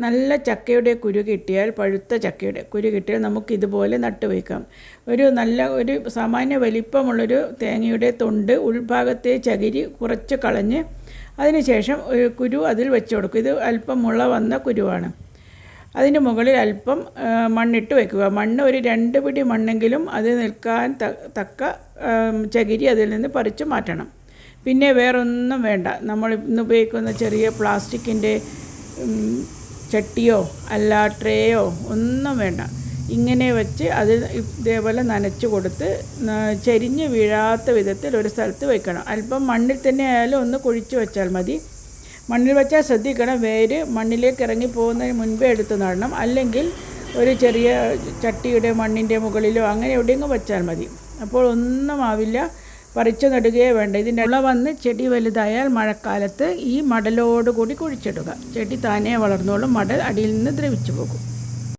നല്ല ചക്കയുടെ കുരു കിട്ടിയാൽ, പഴുത്ത ചക്കയുടെ കുരു കിട്ടിയാൽ നമുക്കിതുപോലെ നട്ടുവയ്ക്കാം. ഒരു സാമാന്യ വലിപ്പമുള്ളൊരു തേങ്ങയുടെ തൊണ്ട് ഉൾഭാഗത്തെ ചകിരി കുറച്ച് കളഞ്ഞ് അതിനുശേഷം ഒരു കുരു അതിൽ വെച്ച് കൊടുക്കും. ഇത് അല്പം മുള വന്ന കുരുവാണ്. അതിന് മുകളിൽ അല്പം മണ്ണിട്ട് വയ്ക്കുക. മണ്ണ് ഒരു 2 പിടി മണ്ണെങ്കിലും അത് നിൽക്കാൻ തക്ക ചകിരി അതിൽ നിന്ന് പറിച്ചു മാറ്റണം. പിന്നെ വേറൊന്നും വേണ്ട. നമ്മൾ ഇന്ന് ഉപയോഗിക്കുന്ന ചെറിയ പ്ലാസ്റ്റിക്കിൻ്റെ ചട്ടിയോ അല്ല ട്രേയോ ഒന്നും വേണ്ട. ഇങ്ങനെ വെച്ച് അത് ഇതേപോലെ നനച്ച് കൊടുത്ത് ചരിഞ്ഞ് വീഴാത്ത വിധത്തിൽ ഒരു സ്ഥലത്ത് വയ്ക്കണം. അല്പം മണ്ണിൽ തന്നെ ആയാലും ഒന്ന് കുഴിച്ച് വെച്ചാൽ മതി. മണ്ണിൽ വെച്ചാൽ ശ്രദ്ധിക്കണം, വേര് മണ്ണിലേക്ക് ഇറങ്ങി പോകുന്നതിന് മുൻപേ എടുത്ത് നടണം. അല്ലെങ്കിൽ ഒരു ചെറിയ ചട്ടിയുടെ മണ്ണിൻ്റെ മുകളിലോ അങ്ങനെ എവിടെയെങ്കിലും വെച്ചാൽ മതി. അപ്പോൾ ഒന്നും ആവില്ല, പറിച്ചു നടുകയേ വേണ്ട. ഇതിൻ്റെ മുള വന്ന് ചെടി വലുതായാൽ മഴക്കാലത്ത് ഈ മടലോടുകൂടി കുഴിച്ചിടുക. ചെടി താനേ വളർന്നോളും, മടൽ അടിയിൽ നിന്ന് ദ്രവിച്ചു പോകും.